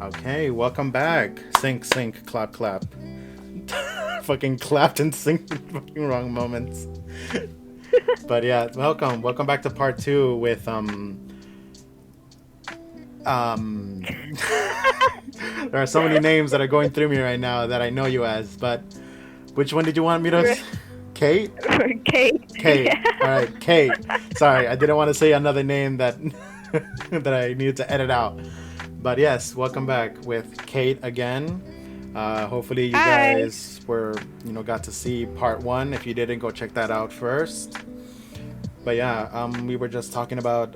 Okay, welcome back. Sync, sync, clap, clap. Fucking clapped and synced in fucking wrong moments. But yeah, welcome back to part two with there are so many names that are going through me right now that I know you as, but which one did you want me to? Kate? Kate. Kate. Yeah. All right, Kate. Sorry, I didn't want to say another name that that I needed to edit out. But yes, welcome back with Kate again. Hopefully you Hi. guys got to see part one. If you didn't, go check that out first. But yeah, we were just talking about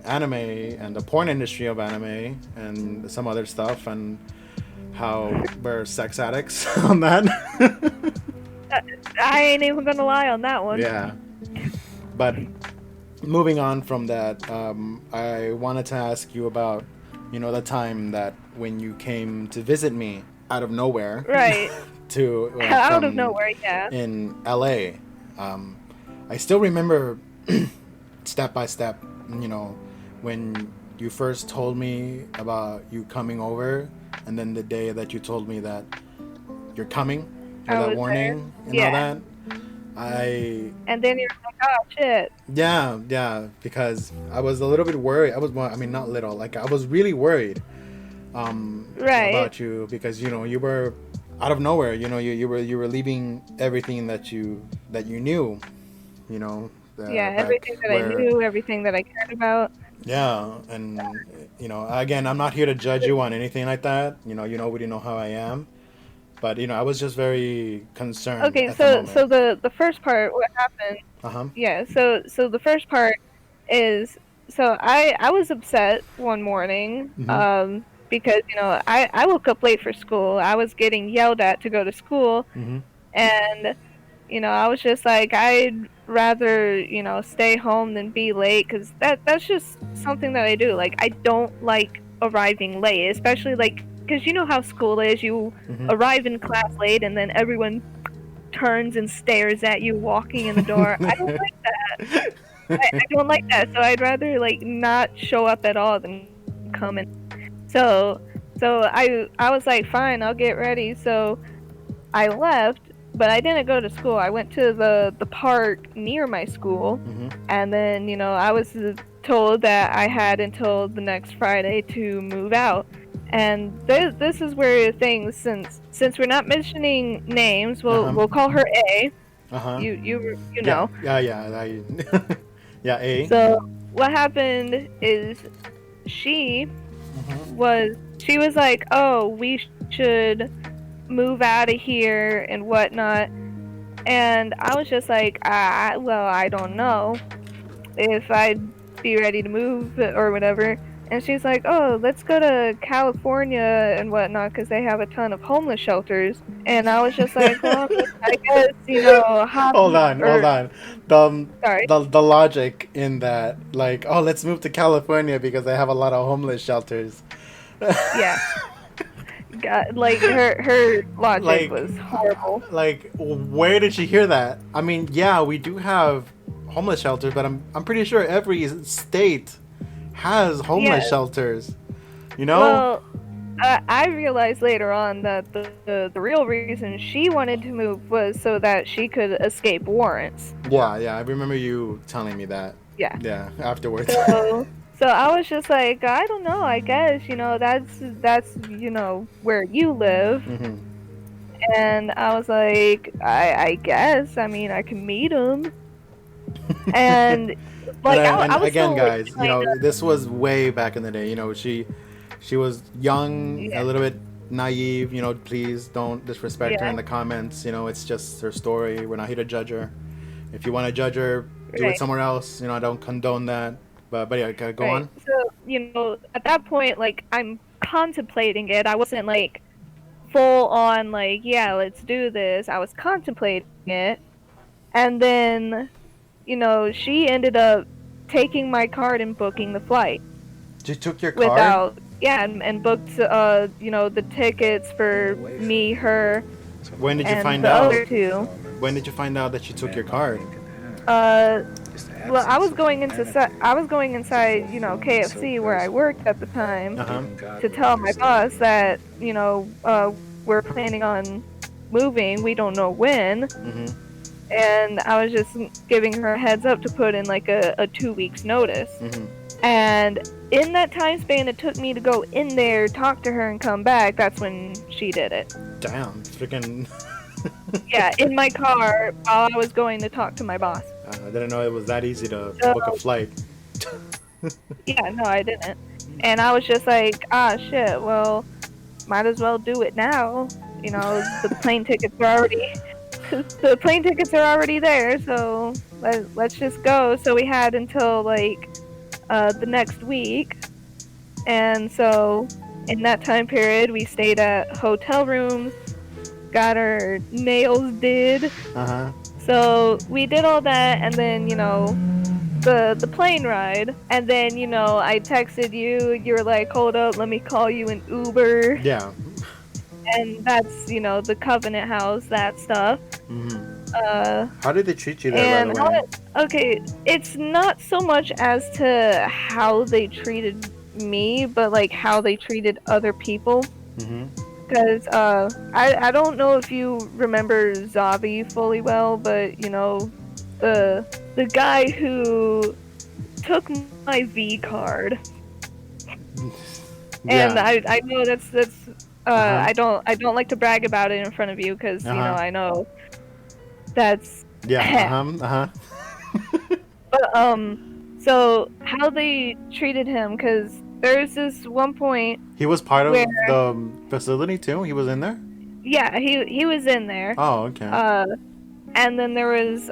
anime and the porn industry of anime and some other stuff and how we're sex addicts on that. I ain't even gonna lie on that one. Yeah. But moving on from that, I wanted to ask you about, the time that when you came to visit me out of nowhere. Right. to Out of nowhere, yeah. in LA. I still remember step by step, when you first told me about you coming over, and then the day that you told me that you're coming, with that warning and all that. And then you're like, oh shit. Yeah, because I was a little bit worried. Not little, like I was really worried about you because you were out of nowhere. You were leaving everything that you knew. Everything that I knew, everything that I cared about. Yeah, and again, I'm not here to judge you on anything like that. You already know how I am. But I was just very concerned. Okay, so the first part, what happened? Yeah, so the first part is, so I was upset one morning, because I woke up late for school. I was getting yelled at to go to school, and I was just like, I'd rather stay home than be late, because that's just something that I do. Like, I don't like arriving late, especially like. Because you know how school is, you arrive in class late and then everyone turns and stares at you walking in the door. I don't like that. I don't like that, so I'd rather like not show up at all than come in. So I was like, fine, I'll get ready. So I left, but I didn't go to school. I went to the park near my school, and then I was told that I had until the next Friday to move out. And this is where things, since we're not mentioning names, we'll call her A. You know. Yeah. Yeah, A. So what happened is she was like, oh, we should move out of here and whatnot. And I was just like, well, I don't know if I'd be ready to move or whatever. And she's like, oh, let's go to California and whatnot because they have a ton of homeless shelters. And I was just like, well, I guess, Hold on. Sorry. The logic in that, like, oh, let's move to California because they have a lot of homeless shelters. Yeah. God, like, her logic was horrible. Like, where did she hear that? I mean, yeah, we do have homeless shelters, but I'm pretty sure every state has homeless shelters, Well, I realized later on that the real reason she wanted to move was so that she could escape warrants. Yeah, I remember you telling me that. Yeah, afterwards. So I was just like, I don't know, I guess, that's where you live. And I was like, I guess, I mean, I can meet him. And like, and I was again, so, guys, like, this was way back in the day. She was young, a little bit naive. Please don't disrespect her in the comments. It's just her story. We're not here to judge her. If you want to judge her, do it somewhere else. I don't condone that. But yeah, go on. So at that point, like, I'm contemplating it. I wasn't like full on like, yeah, let's do this. I was contemplating it, and then. She ended up taking my card and booking the flight. She took your card? And booked, the tickets for me, her, when did you and find the out? other two. When did you find out that she took your card? well, I was going inside, you know, KFC where I worked at the time to tell my boss that, you know, we're planning on moving. We don't know when. And I was just giving her a heads up to put in like a 2 weeks notice. And in that time span it took me to go in there, talk to her, and come back, that's when she did it. Damn, freaking. Yeah, in my car while I was going to talk to my boss. I didn't know it was that easy to book a flight. Yeah, no, I didn't. And I was just like, shit, well, might as well do it now. You know, the plane tickets are already there, so let's just go. So we had until like the next week, and so in that time period we stayed at hotel rooms, got our nails did. So we did all that, and then, you know, the plane ride, and then, you know, I texted you. You were like, hold up, let me call you an Uber. Yeah. And that's, you know, the Covenant House, that stuff. How did they treat you there, by the way? Okay, it's not so much as to how they treated me, but like how they treated other people. Because I don't know if you remember Zavi fully well, but, you know, the guy who took my V card. And I know that's I don't like to brag about it in front of you, because you know, I know that's but so how they treated him, because there's this one point he was part of the facility too. He was in there. Yeah, he was in there. Oh, okay. And then there was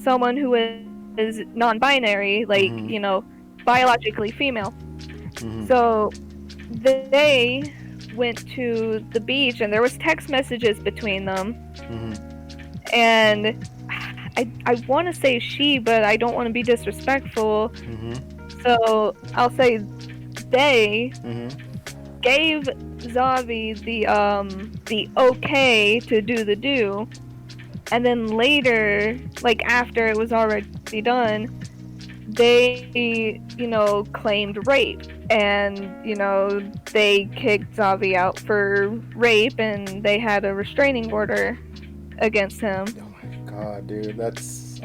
someone who is non-binary, like, you know, biologically female. So they went to the beach, and there was text messages between them. And I want to say she, but I don't want to be disrespectful. So I'll say they gave Zavi the okay to do the do, and then later, like after it was already done, they, you know, claimed rape, and, you know, they kicked Zavi out for rape, and they had a restraining order against him. Oh my god, dude, that's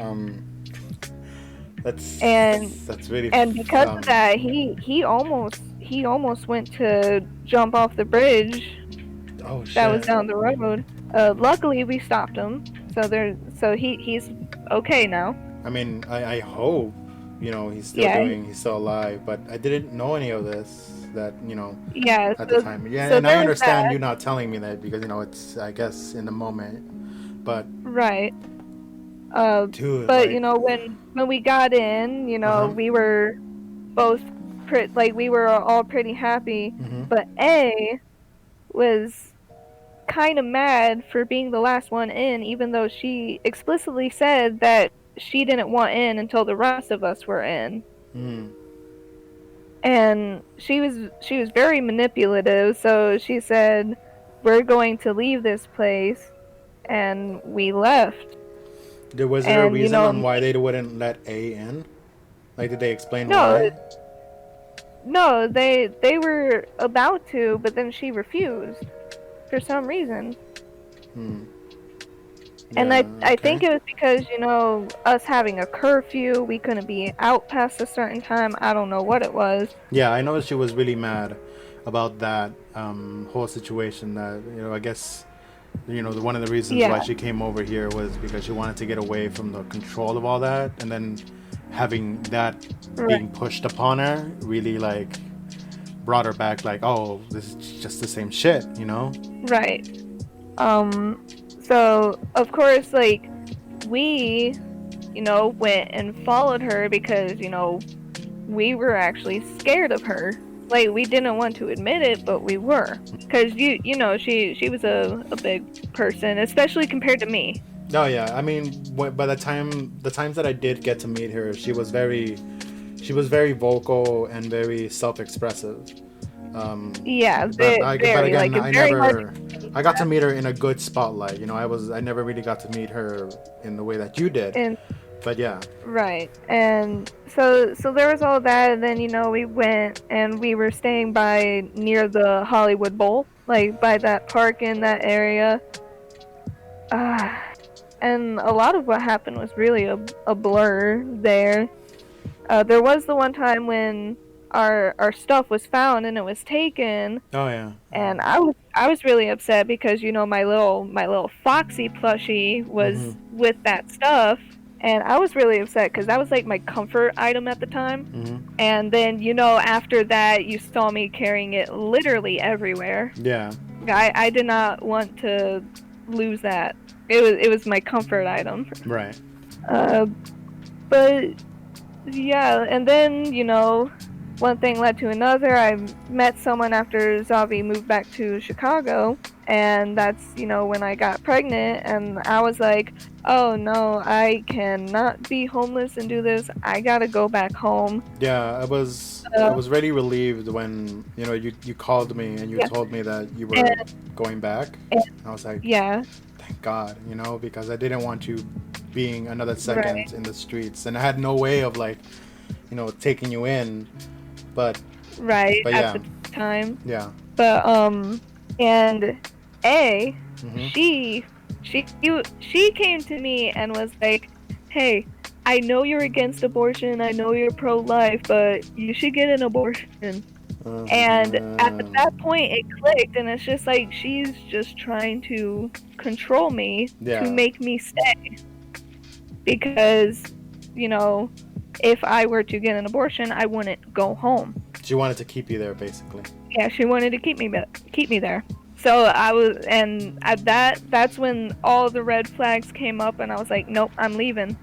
really. And because of that, he almost went to jump off the bridge. Oh shit. That was down the road. Luckily, we stopped him, so he's okay now. I mean, I hope, you know, he's still alive, but I didn't know any of this, that, you know, at the time. Yeah, so and I understand you not telling me that, because, you know, it's, I guess, in the moment, but right. Dude, but like, you know, when we got in, you know, we were both we were all pretty happy, but A was kind of mad for being the last one in, even though she explicitly said that she didn't want in until the rest of us were in. And she was very manipulative, so she said, we're going to leave this place, and we left. Was there a reason on why they wouldn't let A in? Like, did they explain why? No, they were about to, but then she refused for some reason. And I think it was because, you know, us having a curfew, we couldn't be out past a certain time. I don't know what it was. Yeah, I know she was really mad about that whole situation. That, you know, I guess, you know, one of the reasons why she came over here was because she wanted to get away from the control of all that, and then having that being pushed upon her really, like, brought her back, like, oh, this is just the same shit, you know? Right. So, of course, like, we, you know, went and followed her because, you know, we were actually scared of her. Like, we didn't want to admit it, but we were. Because, you know, she was a big person, especially compared to me. Oh, yeah. I mean, by the times that I did get to meet her, she was very vocal and very self-expressive. Yeah, but again, I got to meet her in a good spotlight. You know, I never really got to meet her in the way that you did. But yeah. Right. And so there was all that, and then, you know, we went and we were staying by near the Hollywood Bowl, like by that park in that area. And a lot of what happened was really a blur there. There was the one time when our stuff was found and it was taken. Oh yeah. And I was really upset because, you know, my little Foxy plushie was with that stuff, and I was really upset because that was like my comfort item at the time. And then, you know, after that, you saw me carrying it literally everywhere. Yeah. I did not want to lose that. It was my comfort item. Right. But yeah, and then, you know, one thing led to another. I met someone after Zavi moved back to Chicago, and that's, you know, when I got pregnant, and I was like, oh no, I cannot be homeless and do this. I gotta go back home. Yeah, I was really relieved when, you know, you called me and you told me that you were going back. I was like, yeah, thank God, you know, because I didn't want you being another second in the streets, and I had no way of, like, you know, taking you in. But at the time. Yeah. But and she came to me and was like, "Hey, I know you're against abortion. I know you're pro-life, but you should get an abortion." And at that point, it clicked, and it's just like she's just trying to control me to make me stay, because, you know, if I were to get an abortion, I wouldn't go home. She wanted to keep you there, basically. Yeah, she wanted to keep me there. So I was, and at that's when all the red flags came up, and I was like, nope, I'm leaving.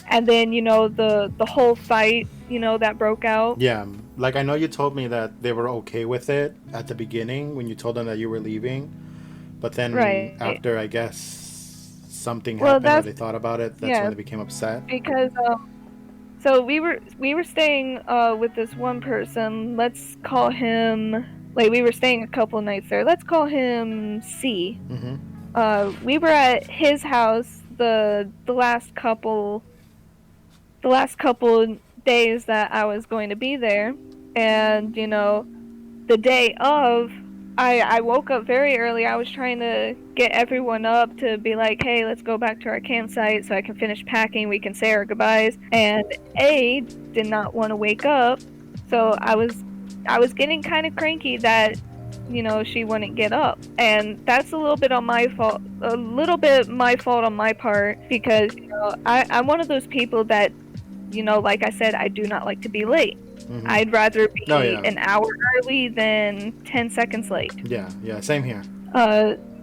And then, you know, the whole fight, you know, that broke out. Yeah, like, I know you told me that they were okay with it at the beginning when you told them that you were leaving, but then after, I guess, something happened or they thought about it, that's when they became upset. Because so we were staying with this one person. Let's call him, like, we were staying a couple nights there. Let's call him C. We were at his house the last couple days that I was going to be there, and, you know, the day of, I woke up very early. I was trying to get everyone up to be like, hey, let's go back to our campsite so I can finish packing, we can say our goodbyes. And A did not want to wake up, so I was getting kind of cranky that, you know, she wouldn't get up. And that's a little bit my fault on my part, because, you know, I'm one of those people that, you know, like I said, I do not like to be late. I'd rather be an hour early than 10 seconds late. Yeah, same here.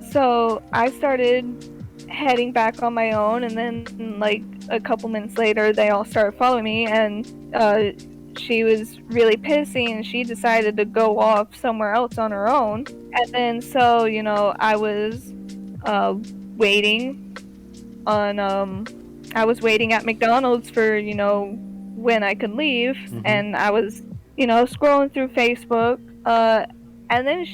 So I started heading back on my own, and then, like, a couple minutes later, they all started following me, and she was really pissy, and she decided to go off somewhere else on her own. And then, so, you know, I was waiting at McDonald's for, you know, when I could leave, and I was, you know, scrolling through Facebook, and then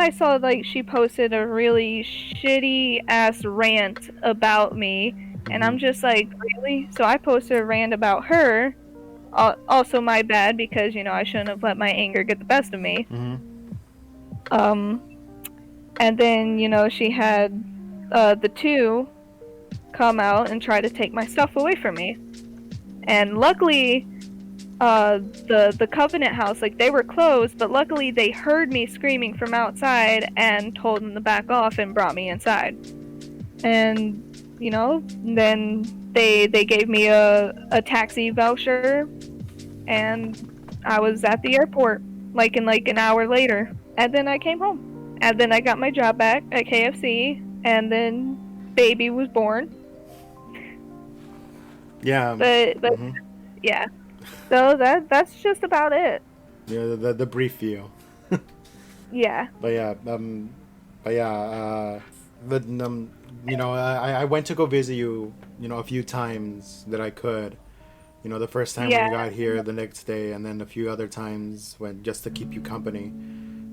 I saw, like, she posted a really shitty ass rant about me, and I'm just like, really? So I posted a rant about her, also my bad, because, you know, I shouldn't have let my anger get the best of me. And then, you know, she had the two come out and try to take my stuff away from me. And luckily, the Covenant house, like, they were closed, but luckily they heard me screaming from outside and told them to back off and brought me inside. And, you know, then they gave me a taxi voucher, and I was at the airport, like, in like an hour later. And then I came home. And then I got my job back at KFC, and then baby was born. Yeah. But yeah. So that's just about it. Yeah, the brief view. Yeah. But yeah, you know, I went to go visit you, you know, a few times that I could. You know, the first time when you got here, the next day, and then a few other times when just to keep you company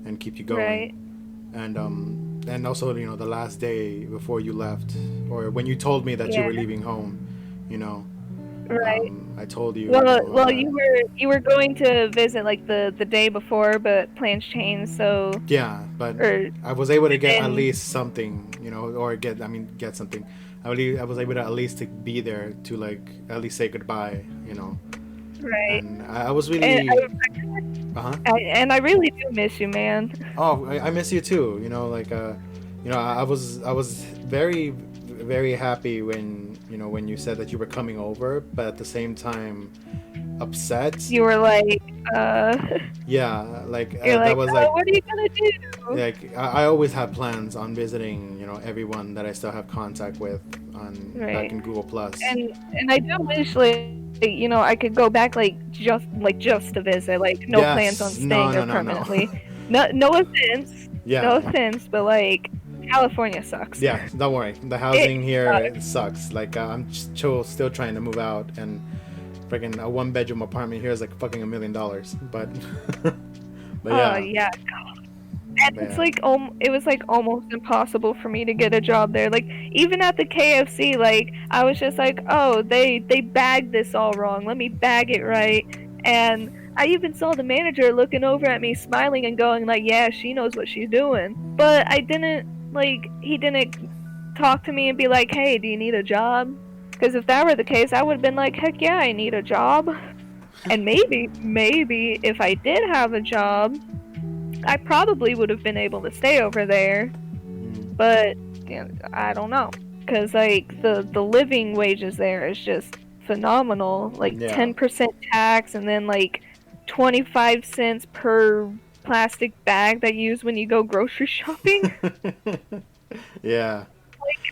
and keep you going. Right. And also, you know, the last day before you left, or when you told me that you were leaving home, you know. Right. I told you. Well, you were going to visit like the day before, but plans changed. So yeah, but or I was able to get at and least something, or get something. I was able to at least to be there to like at least say goodbye. right. And I was And really, uh huh. and I really do miss you, man. Oh, I miss you too. Like I was very very happy when you said that you were coming over, but at the same time upset. You were like, Yeah, like you're that like, was oh, like what are you gonna do? like I always had plans on visiting everyone that I still have contact with on back Right. in Google Plus. And I do wish I could go back just to visit, like no plans on Yes, no, staying there no, no, no. permanently. No offense, no Yeah, offense, but like California sucks. yeah. Don't worry, the housing It here sucks. it sucks. Like I'm still trying to move out, and freaking a 1 bedroom apartment here is like fucking $1 million. But but Oh yeah, yeah, and but it's yeah. like it was like almost impossible for me to get a job there. Like even at the KFC, like I was just like, oh, they bagged this all wrong. Let me bag it right. And I even saw the manager looking over at me, smiling and going like, yeah, she knows what she's doing. But I didn't he didn't talk to me and be like, hey, do you need a job? Because if that were the case, I would have been like, heck yeah, I need a job. And maybe if I did have a job, I probably would have been able to stay over there, Mm, but I don't know, because like the living wages there is just phenomenal. Like yeah. 10% tax, and then like 25 cents per plastic bag that you use when you go grocery shopping. Yeah.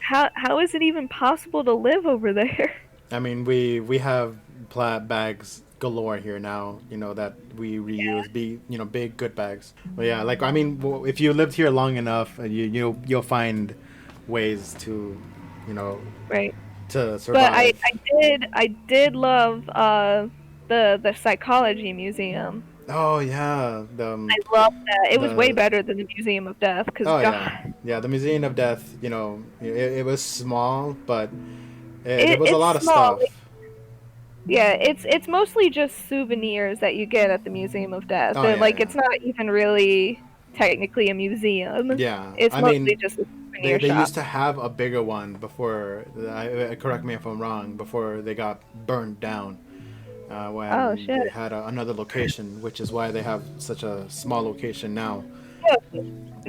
How is it even possible to live over there? I mean, we have plat bags galore here now. That we Yeah, reuse, big good bags. But yeah, like I mean, if you lived here long enough, you'll find ways to, you know, right. to But survive. I did love the psychology museum. Oh yeah, I love that. It was way the better than the Museum of Death, because oh yeah, God, yeah, the Museum of Death. It was small, but there was a it's lot of small. stuff. Like, yeah, it's mostly just souvenirs that you get at the Museum of Death. Oh yeah, Like yeah, it's not even really technically a museum. yeah. It's I mostly mean, just a they souvenir they shop. used to have a bigger one before. Correct me if I'm wrong. Before they got burned down, Oh when shit. they had another location, which is why they have such a small location now. Yeah,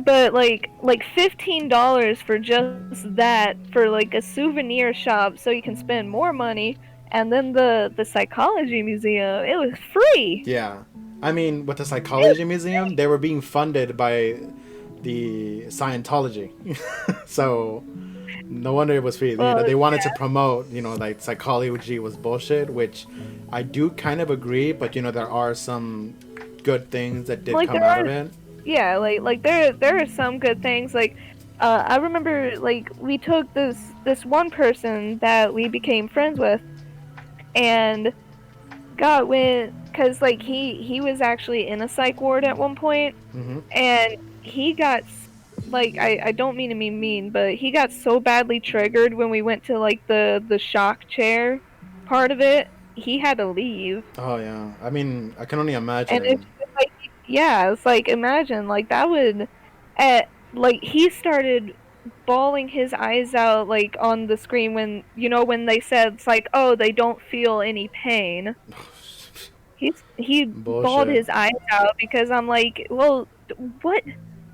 but like $15 for just that, for like a souvenir shop, so you can spend more money. And then the psychology museum, it was free. Yeah, I mean, with the It psychology museum, they were being funded by the Scientology, so no wonder it was free. well, They wanted to promote, like psychology was bullshit, which I do kind of agree, but there are some good things that did like come there out of are it. yeah, like there are some good things. Like I remember like we took this one person that we became friends with, and God, when because like he was actually in a psych ward at one point, Hmm. and he got like I don't mean to be mean, but he got so badly triggered when we went to like the shock chair part of it. He had to leave. Oh yeah, I mean, I can only And it's imagine. just like, yeah, it's like imagine like that would, like he started bawling his eyes out like on the screen when when they said it's like, oh, they don't feel any pain. He bawled Bullshit. his eyes out because I'm like, well, what?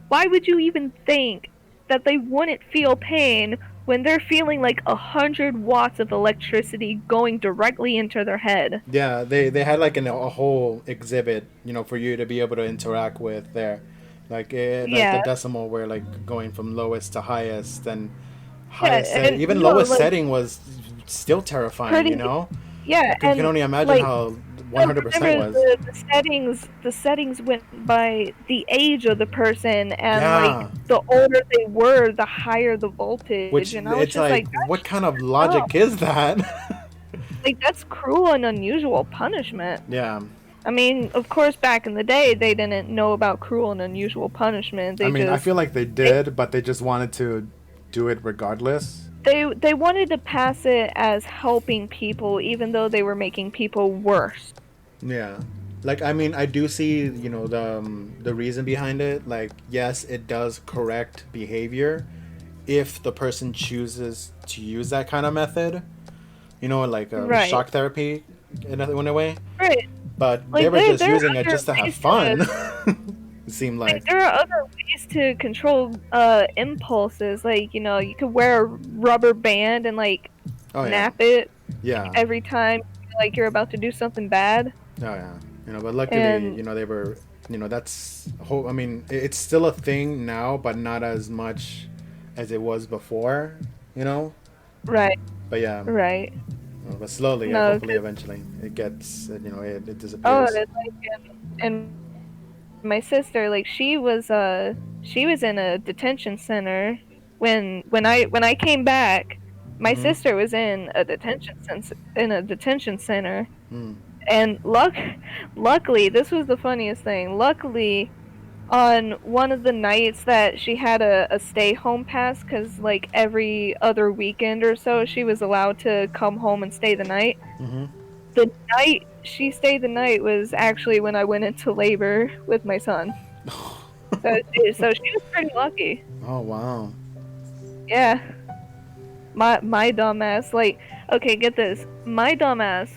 Why would you even think that they wouldn't feel pain when they're feeling like 100 watts of electricity going directly into their head? Yeah, they had like a whole exhibit, for you to be able to interact with there, like the Yeah, decimal where like going from lowest to highest and yeah, highest setting, and even no, lowest like setting was still terrifying. pretty. Yeah, You can and only imagine like how no, 100% remember was. the settings went by the age of the person, and like Yeah, the older they were, the higher the voltage. which And I was it's just like, like, what that's kind of dumb. logic is that? Like that's cruel and unusual punishment. Yeah, I mean, of course, back in the day, they didn't know about cruel and unusual punishment. I They mean, I just feel like they they, did, but they just wanted to do it regardless. they wanted to pass it as helping people, even though they were making people worse. Yeah. Like, I mean, I do see, you know, the reason behind it. Like, yes, it does correct behavior if the person chooses to use that kind of method. You know, like Right. shock therapy in a way. Right. But Like, they were just there are using it other just to have ways fun. to- It seemed like. there are other ways to control impulses. Like, you know, you could wear a rubber band and like Oh yeah. snap it Yeah. every time like you're about to do something bad. Oh yeah. You know, but luckily, And- you know, they were, you know, that's I mean, it's still a thing now, but not as much as it was before, you know. Right. But yeah. Right. But slowly, No, hopefully, eventually, it gets, you know, it Oh, disappears. it's like, and my sister, like, she was in a detention center when I came back. My Mhm. sister was in a detention center, Mm. and luckily, this was the funniest thing. Luckily, on one of the nights that she had a stay home pass, because like every other weekend or so, she was allowed to come home and stay the night. Mhm. The night she stayed the night was actually when I went into labor with my son. So she was pretty lucky. Oh wow. Yeah. My dumbass, like, okay, get this. My dumbass,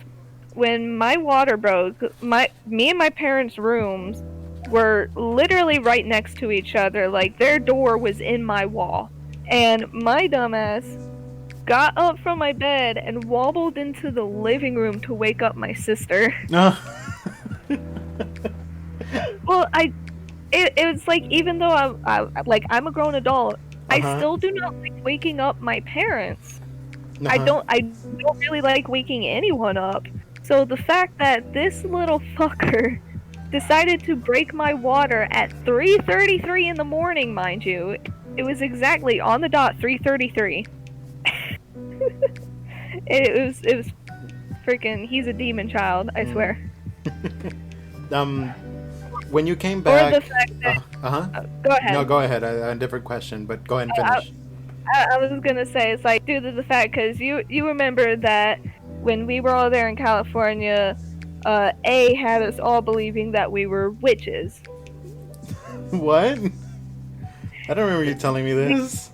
when my water broke, me and my parents' rooms were literally right next to each other. Like, their door was in my wall. And my dumbass got up from my bed and wobbled into the living room to wake up my sister. No. Well, it was like, even though I'm a grown adult, I still do not like waking up my parents. I don't really like waking anyone up. So the fact that this little fucker decided to break my water at 3:33 in the morning, mind you, it was exactly on the dot 3:33. It was freaking, he's a demon child, I swear. When you came back, or the fact that, go ahead. No, go ahead. A different question, but go ahead and finish. I was gonna say, it's like, due to the fact, because you remember that when we were all there in California, A had us all believing that we were witches. What? I don't remember you telling me this.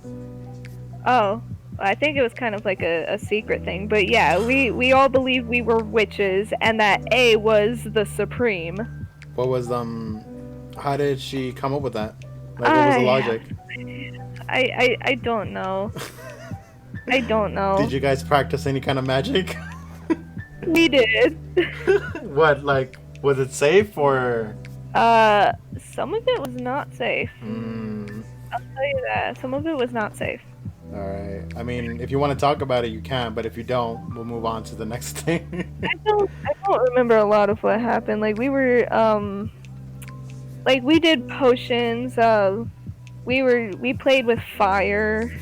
Oh, I think it was kind of like a secret thing, but yeah, we all believed we were witches, and that A was the supreme. What was how did she come up with that? Like, what was the logic? I don't know. I don't know. Did you guys practice any kind of magic? We did. What, like, was it safe or? Some of it was not safe. I'll tell you that. Some of it was not safe. Alright. I mean, if you want to talk about it, you can, but if you don't, we'll move on to the next thing. I don't remember a lot of what happened. Like, we were, like, we did potions, we played with fire,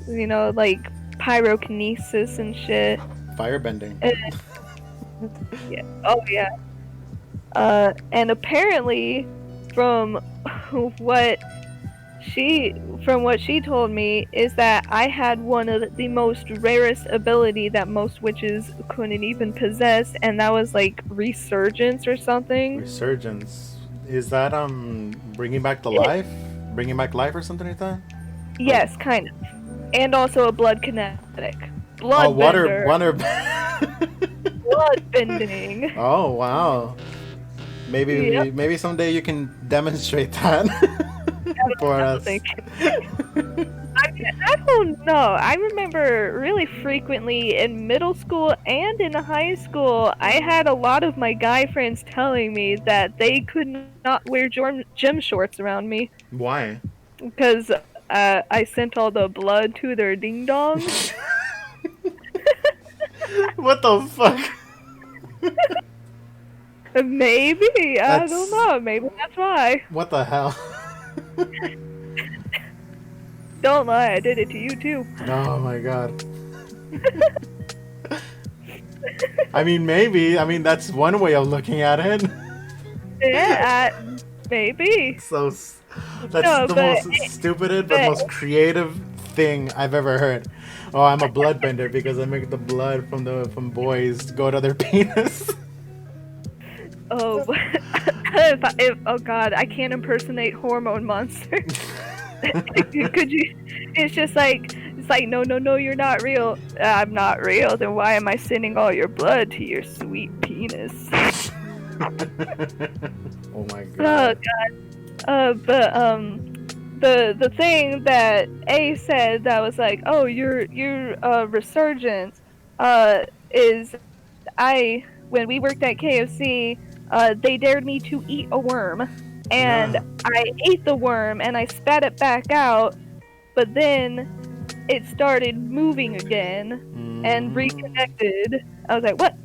you know, like, pyrokinesis and shit. Firebending. Yeah. Oh, yeah. And apparently, from what she told me, is that I had one of the most rarest ability that most witches couldn't even possess, and that was like resurgence or something. Resurgence. Is that bringing back the life? Bringing back life or something like that? Yes, kind of. And also a blood kinetic. Blood water. Blood bending. Oh wow. Maybe someday you can demonstrate that for us. I don't know. I remember really frequently in middle school and in high school, I had a lot of my guy friends telling me that they could not wear gym shorts around me. Why? Because I sent all the blood to their ding dongs. What the fuck? Maybe. I don't know. Maybe that's why. What the hell? Don't lie, I did it to you too. Oh my god. I mean, maybe. I mean, that's one way of looking at it. Yeah, maybe. So, that's the most stupid but most creative thing I've ever heard. Oh, I'm a bloodbender because I make the blood from boys go to their penis. Oh, oh God, I can't impersonate Hormone Monster. Could you? It's just like no, you're not real. I'm not real. Then why am I sending all your blood to your sweet penis? Oh my God. Oh God. The thing that A said that was like, oh, your resurgence, is when we worked at KFC, they dared me to eat a worm, and I ate the worm and I spat it back out, but then it started moving again and reconnected. I was like, what?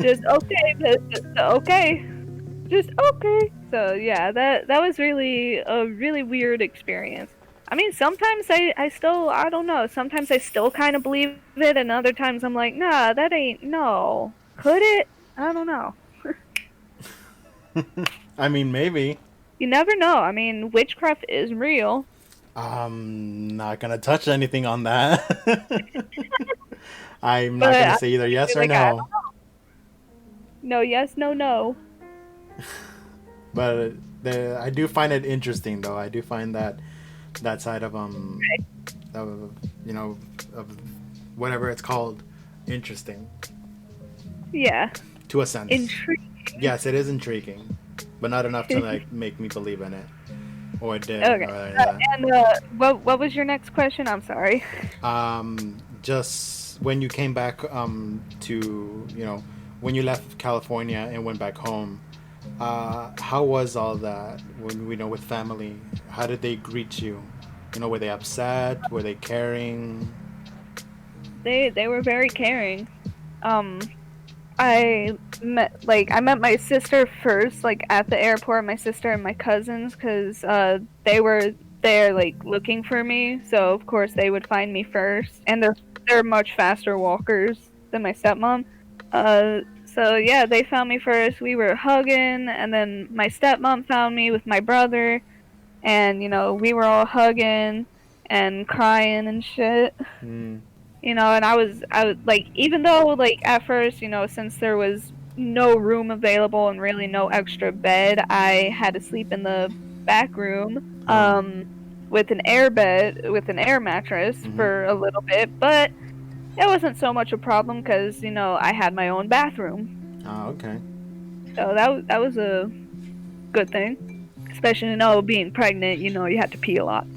Just okay, okay, just okay. So yeah, that was really a really weird experience. I mean, sometimes I don't know. Sometimes I still kind of believe it, and other times I'm like, nah, that ain't, no. Could it? I don't know. I mean, maybe. You never know. I mean, witchcraft is real. I'm not gonna touch anything on that. I'm not gonna say either yes or no. No yes, no no. But I do find it interesting, though. I do find that side of you know, of whatever it's called, interesting. Yeah. To a sense. Intriguing. Yes, it is intriguing, but not enough to like make me believe in it, or it did. Okay. And what was your next question? I'm sorry. Just when you came back to, you know, when you left California and went back home, how was all that when we know with family? How did they greet you? You know, were they upset? Were they caring? They were very caring. I met my sister first, like at the airport. My sister and my cousins, because they were there like looking for me. So of course they would find me first, and they're much faster walkers than my stepmom. So yeah, they found me first. We were hugging, and then my stepmom found me with my brother, and you know we were all hugging and crying and shit. You know, and I was like, even though like at first, you know, since there was no room available and really no extra bed, I had to sleep in the back room with an air mattress for a little bit, but it wasn't so much a problem because, you know, I had my own bathroom. Oh, okay. So that was a good thing, especially, you know, being pregnant. You know, you had to pee a lot.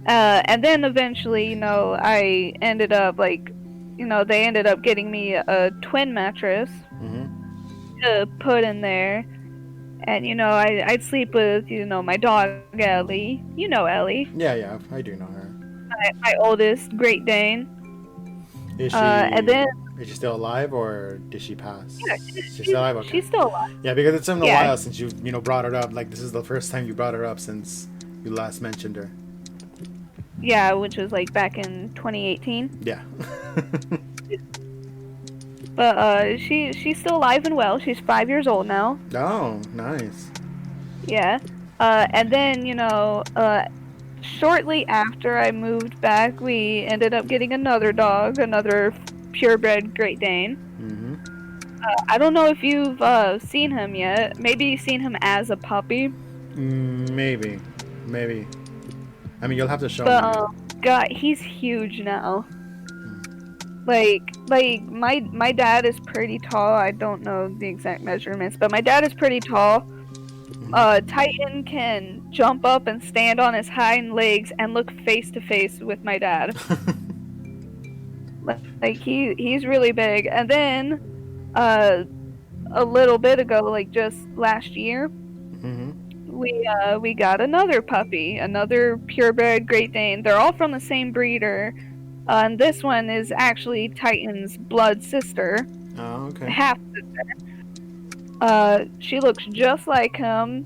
And then eventually, you know, I ended up like, you know, they ended up getting me a twin mattress to put in there. And, you know, I'd sleep with, you know, my dog, Ellie. You know Ellie. Yeah, I do know her. My oldest Great Dane. Is she, and then, is she still alive, or did she pass? Yeah, she's still alive? Okay. She's still alive. Yeah, because it's been a while since you know, brought her up. Like, this is the first time you brought her up since you last mentioned her. Yeah, which was like back in 2018. Yeah. But she's still alive and well. She's 5 years old now. Oh, nice. Yeah. And then, you know, shortly after I moved back, we ended up getting another dog, another purebred Great Dane. I don't know if you've seen him yet. Maybe you've seen him as a puppy. Maybe. I mean, you'll have to show me. God, he's huge now. Like my dad is pretty tall. I don't know the exact measurements, but my dad is pretty tall. Titan can jump up and stand on his hind legs and look face to face with my dad. Like he's really big. And then a little bit ago, like just last year, we got another puppy, another purebred Great Dane. They're all from the same breeder. And this one is actually Titan's blood sister. Oh, okay. Half sister. She looks just like him.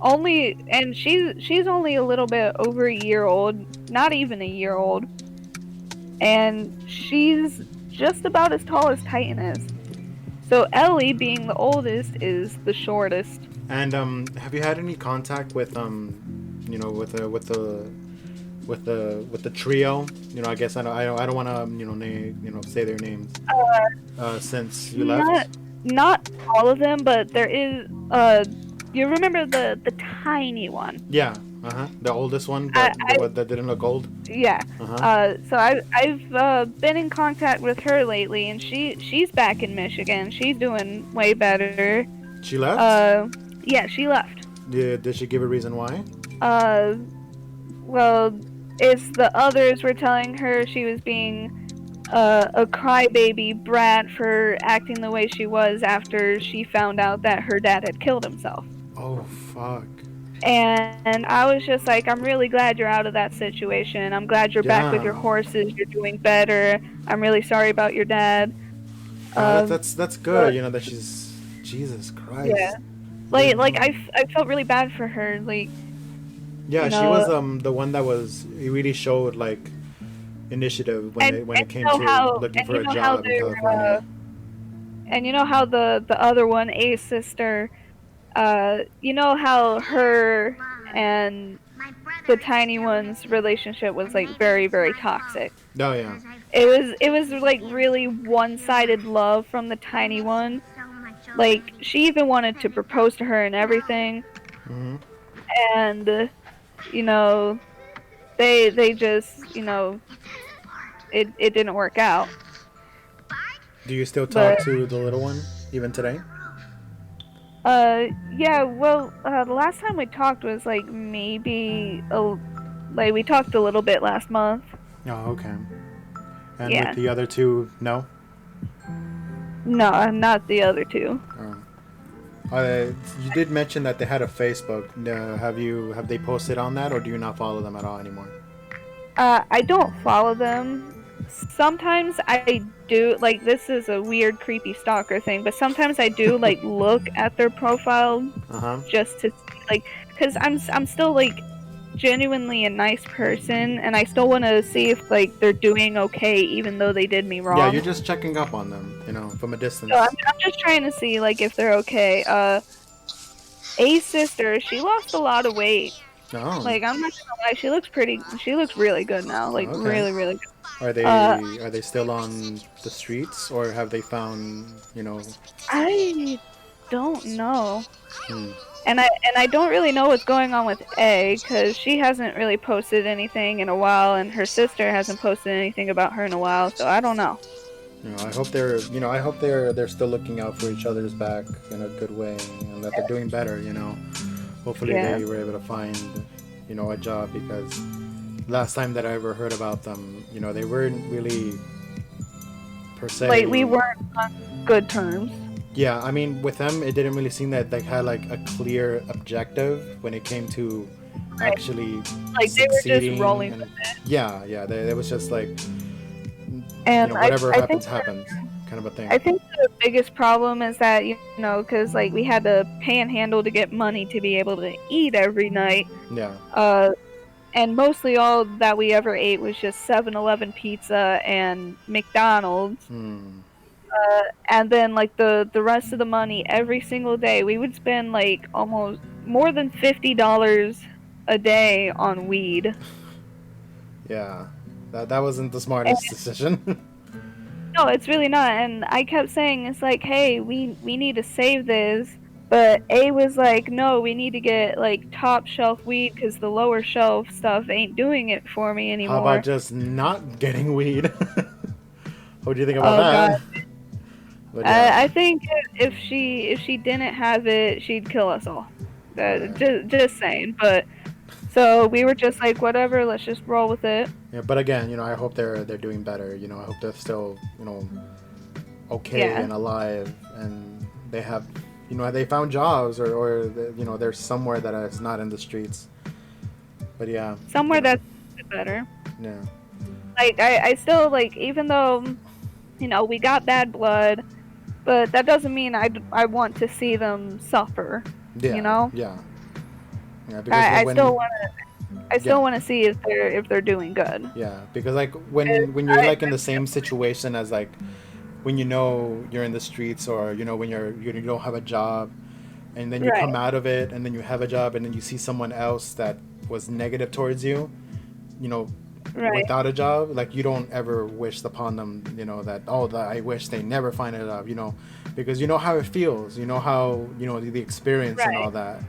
And she's only a little bit over a year old, not even a year old. And she's just about as tall as Titan is. So Ellie, being the oldest, is the shortest. And have you had any contact with with the trio. I guess I don't want to say their names. Since you left. Not all of them, but there is. You remember the tiny one? Yeah. The oldest one, that didn't look old. Yeah. So I've been in contact with her lately, and she's back in Michigan. She's doing way better. She left. Yeah, she left. Did she give a reason why? Well, it's the others were telling her she was being a crybaby brat for acting the way she was after she found out that her dad had killed himself. Oh, fuck. And I was just like, I'm really glad you're out of that situation. I'm glad you're back with your horses. You're doing better. I'm really sorry about your dad. That's good. That she's Jesus Christ. Yeah. Like I felt really bad for her. Like. Yeah, she was the one that really showed like initiative when it came to looking for a job in California. And you know how the other one, A's sister, you know how her and the tiny one's relationship was like very, very toxic. Oh yeah. It was like really one-sided love from the tiny one. Like she even wanted to propose to her and everything. Mm-hmm. And they just it didn't work out. Do you still talk to the little one even today? Yeah, well, the last time we talked was like maybe we talked a little bit last month. Oh, okay. And with the other two, no? No, not the other two. You did mention that they had a Facebook. Have they posted on that, or do you not follow them at all anymore? I don't follow them. Sometimes I do. Like, this is a weird, creepy stalker thing, but sometimes I do like look at their profile just to because I'm still like genuinely a nice person, and I still want to see if like they're doing okay, even though they did me wrong. Yeah, you're just checking up on them, from a distance. So I'm just trying to see like if they're okay. A's sister, she lost a lot of weight. Oh. Like, I'm not gonna lie, she looks really good now. Like, okay. Really, really good. Are they still on the streets, or have they found, I don't know. And I don't really know what's going on with A, because she hasn't really posted anything in a while, and her sister hasn't posted anything about her in a while, so I don't know. I hope they're still looking out for each other's back in a good way, and that they're doing better, Hopefully they were able to find, a job, because last time that I ever heard about them, they weren't really, per se. Like, we weren't on good terms. Yeah, I mean, with them, it didn't really seem that they had, like, a clear objective when it came to actually like, they were just rolling with it. Yeah, it was just like, and whatever happens, happens, kind of a thing. I think the biggest problem is that, because, like, we had to panhandle to get money to be able to eat every night. Yeah. And mostly all that we ever ate was just 7-Eleven pizza and McDonald's. And then, like, the rest of the money every single day, we would spend, like, almost more than $50 a day on weed. Yeah. That wasn't the smartest decision. No, it's really not. And I kept saying, it's like, hey, we need to save this. But A was like, no, we need to get, like, top shelf weed, because the lower shelf stuff ain't doing it for me anymore. How about just not getting weed? What do you think about that? God. But, yeah. I think if she didn't have it, she'd kill us all. Just saying. But so we were just like, whatever, let's just roll with it. Yeah, but again, I hope they're doing better. I hope they're still, okay and alive, and they have, they found jobs, or they're somewhere that is not in the streets. But yeah. Somewhere that's better. Yeah. Like, I still, like, even though, we got bad blood, but that doesn't mean I want to see them suffer. Yeah. Yeah. Yeah, because I still want to see if they're doing good. Yeah, because like when you're like in the same situation as like when you're in the streets, or when you don't have a job, and then you come out of it, and then you have a job, and then you see someone else that was negative towards you, you know, without a job, like you don't ever wish upon them, you know, that, oh, I wish they never find a job, you know, because you know how it feels, you know how, you know, the experience and all that,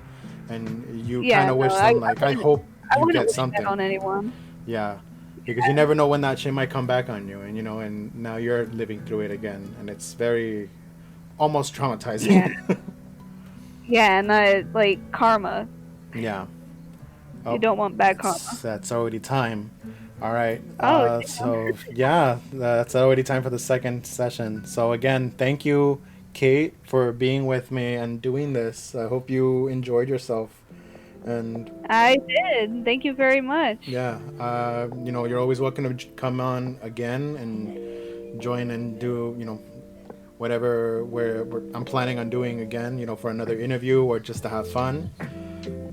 and you kind of wish them, like, I hope you get something on anyone. Yeah, because you never know when that shit might come back on you, and you know, and now you're living through it again, and it's very almost traumatizing. Yeah, and like karma. Yeah. You don't want bad karma. That's already time. All right. So yeah, that's already time for the second session. So again, thank you, Kate, for being with me and doing this. I hope you enjoyed yourself. And I did. Thank you very much. Yeah. You know, you're always welcome to come on again and join and do, you know, whatever I'm planning on doing again, you know, for another interview or just to have fun.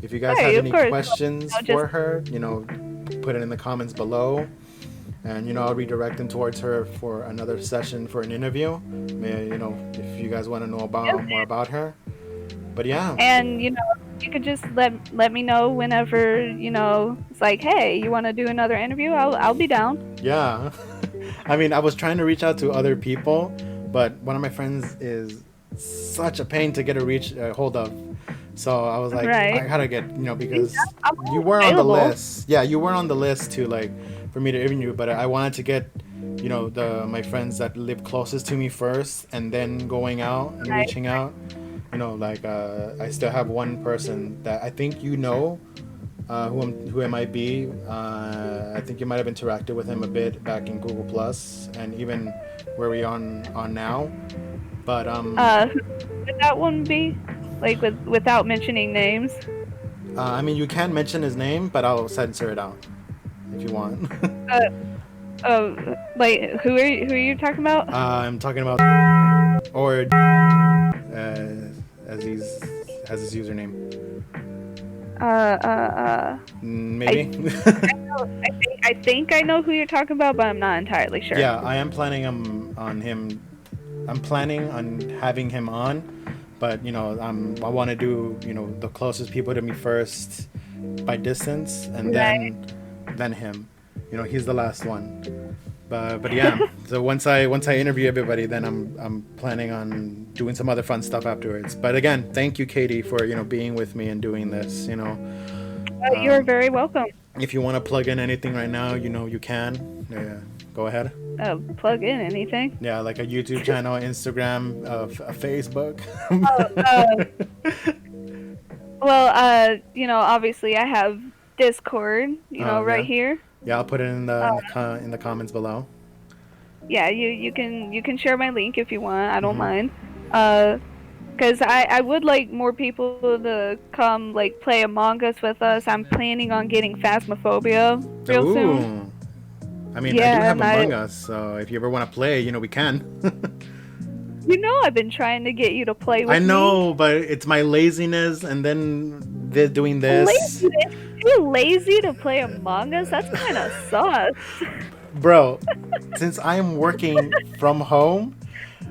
If you guys have any questions for her, you know, put it in the comments below, and you know, I'll redirect them towards her for another session for an interview. You know, if you guys want to know more about her. But yeah. And you know, you could just let me know whenever, you know, it's like, hey, you want to do another interview? I'll be down. Yeah. I mean, I was trying to reach out to other people, but one of my friends is such a pain to get a hold of. So I was like, I gotta get, you know, because you were on the list. Yeah, you were on the list to, like, for me to interview, but I wanted to get, you know, my friends that live closest to me first, and then going out and reaching out. You know, like, I still have one person that I think you know, who it might be. I think you might have interacted with him a bit back in Google Plus, and even where we on now. But who would that one be? Like, without mentioning names? I mean, you can mention his name, but I'll censor it out if you want. Like, who are you talking about? I'm talking about, or as his username. Maybe. I think I know who you're talking about, but I'm not entirely sure. Yeah, I am planning on him. I'm planning on having him on, but you know, I want to do, you know, the closest people to me first by distance, and then him. You know, he's the last one. But yeah. So once I interview everybody, then I'm planning on doing some other fun stuff afterwards. But again, thank you, Katie, for, you know, being with me and doing this. You know, you're very welcome. If you want to plug in anything right now, you know, you can. Go ahead. Plug in anything? Yeah, like a YouTube channel, Instagram, a Facebook. Well, you know, obviously I have Discord, you know, right here. Yeah, I'll put it in the comments below. Yeah, you can share my link if you want. I don't mind. Because I would like more people to come, like, play Among Us with us. I'm planning on getting Phasmophobia real soon. I mean, I do have Among Us, so if you ever want to play, you know, we can. You know, I've been trying to get you to play with me. I know, but it's my laziness, and then they're doing this. Laziness? You're lazy to play Among Us? That's kind of sus. Bro, since I am working from home,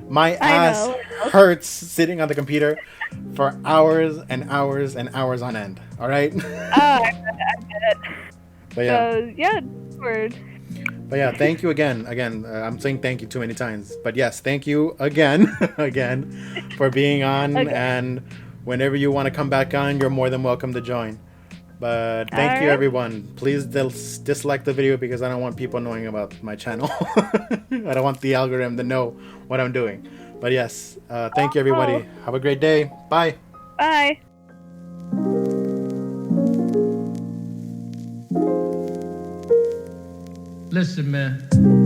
my ass hurts sitting on the computer for hours and hours and hours on end. All right? I get it. But yeah. So, yeah, word. But yeah, thank you again. I'm saying thank you too many times. But yes, thank you again for being on. Okay. And whenever you want to come back on, you're more than welcome to join. But thank you, everyone. Please dislike the video because I don't want people knowing about my channel. I don't want the algorithm to know what I'm doing. But yes, thank you, everybody. Have a great day. Bye. Bye. Listen, man.